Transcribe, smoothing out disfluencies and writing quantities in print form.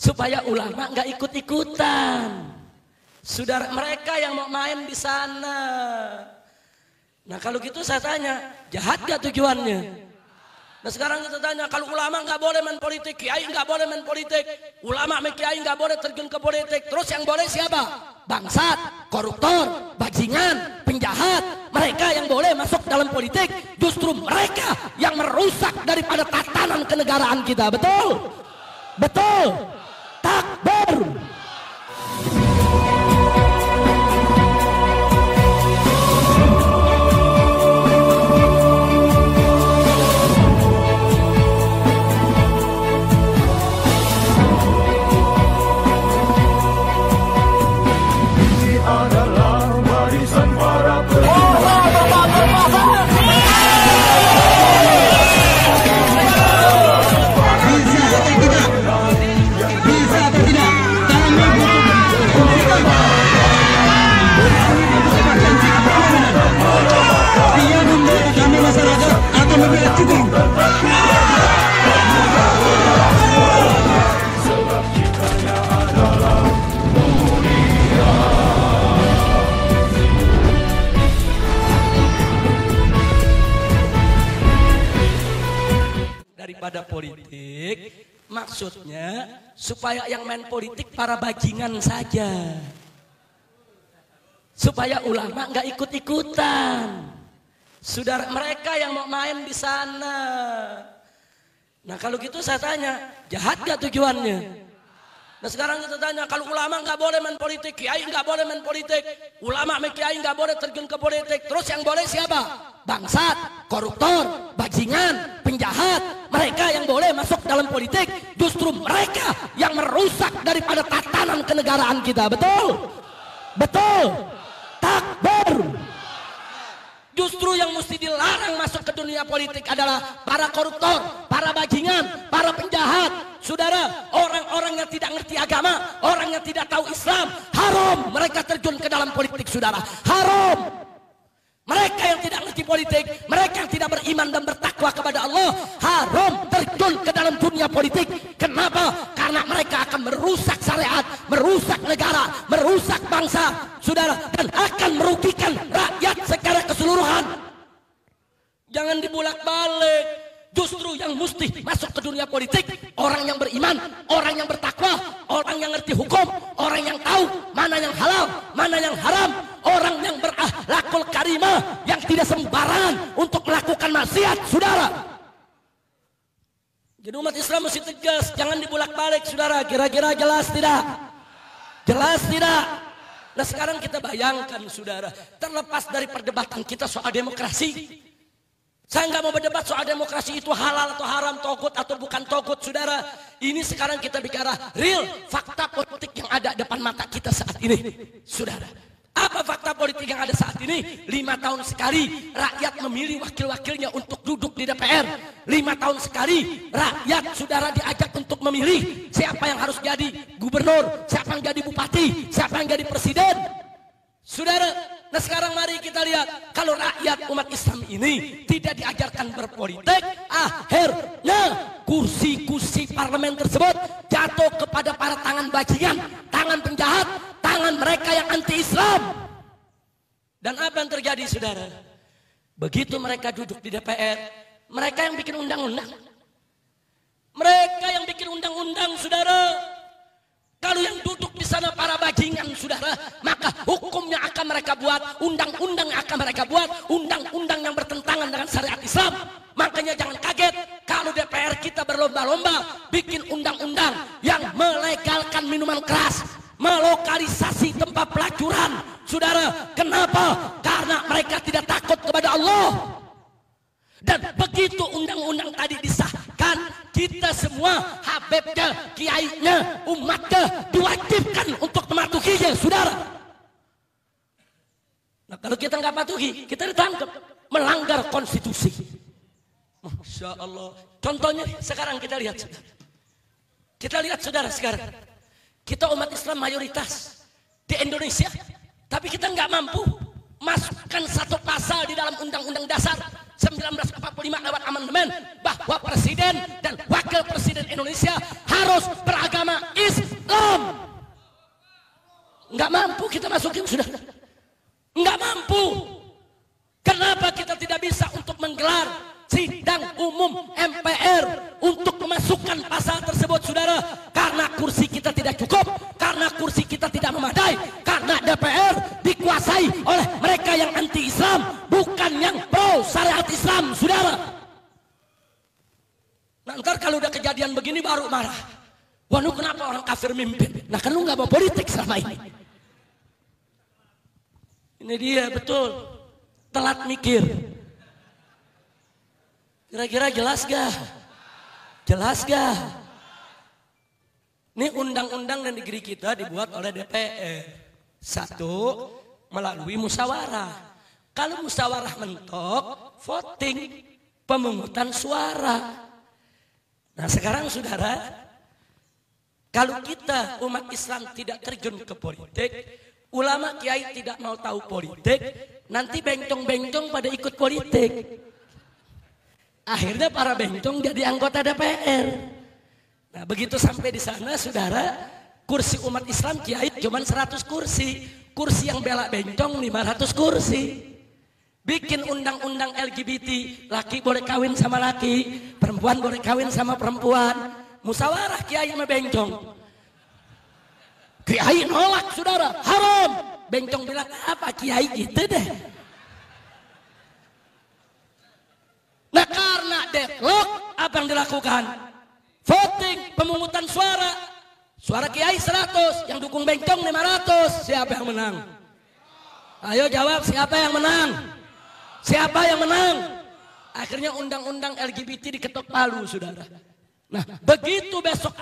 supaya ulama nggak ikut-ikutan. Saudara, mereka yang mau main di sana. Nah kalau gitu saya tanya, jahat gak tujuannya? Nah sekarang kita tanya, kalau ulama nggak boleh main politik, kiai nggak boleh main politik, ulama sama kiai nggak boleh terjun ke politik, terus yang boleh siapa? Bangsat, koruptor, bajingan, penjahat. Mereka yang boleh masuk dalam politik, justru mereka yang merusak daripada tatanan kenegaraan kita. Betul? Betul? Takbir. Daripada politik, maksudnya supaya yang main politik para bajingan saja, supaya ulama nggak ikut-ikutan. Saudara, mereka yang mau main di sana. Nah kalau gitu saya tanya, jahat gak tujuannya? Nah sekarang kita tanya, kalau ulama nggak boleh main politik, kiai nggak boleh main politik, ulama sama kiai nggak boleh terjun ke politik, terus yang boleh siapa? Bangsat, koruptor, bajingan, penjahat. Mereka yang boleh masuk dalam politik, justru mereka yang merusak daripada tatanan kenegaraan kita. Betul? Betul? Takbir. Justru yang mesti dilarang masuk ke dunia politik adalah para koruptor, para bajingan, para penjahat. Saudara, orang-orang yang tidak ngerti agama, orang yang tidak tahu Islam, haram mereka terjun ke dalam politik, saudara. Haram. Mereka yang tidak ngerti politik, mereka yang tidak beriman dan bertakwa kepada Allah, haram terjun ke dalam dunia politik. Kenapa? Karena mereka akan merusak syariat, merusak negara, merusak bangsa, saudara, dan akan merugikan rakyat secara keseluruhan. Jangan dibulak-balik. Justru yang mesti masuk ke dunia politik orang yang beriman, orang yang bertakwa, orang yang ngerti hukum, orang yang tahu mana yang halal, mana yang haram, orang yang berakhlakul karimah, yang tidak sembarangan untuk melakukan maksiat, saudara. Jadi umat Islam mesti tegas, jangan dibulak-balik, saudara. Kira-kira jelas tidak? Jelas tidak? Nah sekarang kita bayangkan, saudara, terlepas dari perdebatan kita soal demokrasi. Saya nggak mau berdebat soal demokrasi itu halal atau haram, togut atau bukan togut, saudara. Ini sekarang kita bicara real fakta politik yang ada depan mata kita saat ini, saudara. Apa fakta politik yang ada saat ini? 5 tahun sekali rakyat memilih wakil-wakilnya untuk duduk di DPR. 5 tahun sekali rakyat, saudara, diajak untuk memilih siapa yang harus jadi gubernur, siapa yang jadi bupati, siapa yang jadi presiden, saudara. Nah sekarang mari kita lihat, kalau rakyat umat Islam ini tidak diajarkan berpolitik, akhirnya kursi-kursi parlemen tersebut jatuh kepada para tangan bajingan, tangan penjahat, tangan mereka yang anti-Islam. Dan apa yang terjadi, saudara? Begitu mereka duduk di DPR, mereka yang bikin undang-undang. Mereka yang bikin undang-undang, saudara. Kalau yang duduk di sana para bajingan, saudara, maka hukumnya akan mereka buat, undang-undang akan mereka buat, undang-undang yang bertentangan dengan syariat Islam. Makanya jangan kaget kalau DPR kita berlomba-lomba bikin undang-undang yang melegalkan minuman keras, melokalisasi tempat pelacuran, saudara. Kenapa? Karena mereka tidak takut kepada Allah. Dan begitu undang-undang tadi disahkan, kita semua, habibnya, kiainya, umatnya, diwajibkan untuk mematuhinya, saudara. Nah kalau kita nggak patuhi, kita ditangkap melanggar konstitusi. Masya Allah. Contohnya sekarang kita lihat, saudara. Kita lihat, saudara, sekarang kita umat Islam mayoritas di Indonesia, tapi kita nggak mampu masukkan satu pasal di dalam Undang-Undang Dasar 1945 lewat amandemen bahwa presiden dan wakil presiden Indonesia harus beragama Islam. kita masukin sudah. Enggak mampu. Kenapa kita tidak bisa untuk menggelar sidang umum MPR untuk memasukkan pasal tersebut, saudara? Karena kursi kita tidak cukup, karena kursi kita tidak memadai, karena DPR dikuasai oleh mereka yang anti-Islam, bukan yang pro syariat Islam, saudara. Nah, ntar kalau udah kejadian begini baru marah. Wah, lu kenapa orang kafir mimpin? Nah, kan lu gak mau politik selama ini. Ini dia, betul. Telat mikir. Kira-kira jelas gak? Jelas gak? Ini undang-undang dan negeri kita dibuat oleh DPR. Satu, melalui musyawarah. Kalau musyawarah mentok, voting, pemungutan suara. Nah sekarang saudara, kalau kita umat Islam tidak terjun ke politik, ulama kiai tidak mau tahu politik, nanti bencong-bencong pada ikut politik. Akhirnya para bencong jadi anggota DPR. Nah begitu sampai di sana saudara, kursi umat Islam kiai cuma 100 kursi. Kursi yang bela bencong 500 kursi. Bikin undang-undang LGBT, laki boleh kawin sama laki, perempuan boleh kawin sama perempuan. Musyawarah kiai sama bencong. Kiai nolak saudara, haram. Bencong bilang apa kiai gitu deh. Nah karena deadlock, apa yang dilakukan? Voting, pemungutan suara. Suara kiai 100, yang dukung bencong 500. Siapa yang menang? Ayo jawab, siapa yang menang? Siapa yang menang? Akhirnya undang-undang LGBT diketok palu, saudara. Nah, begitu besok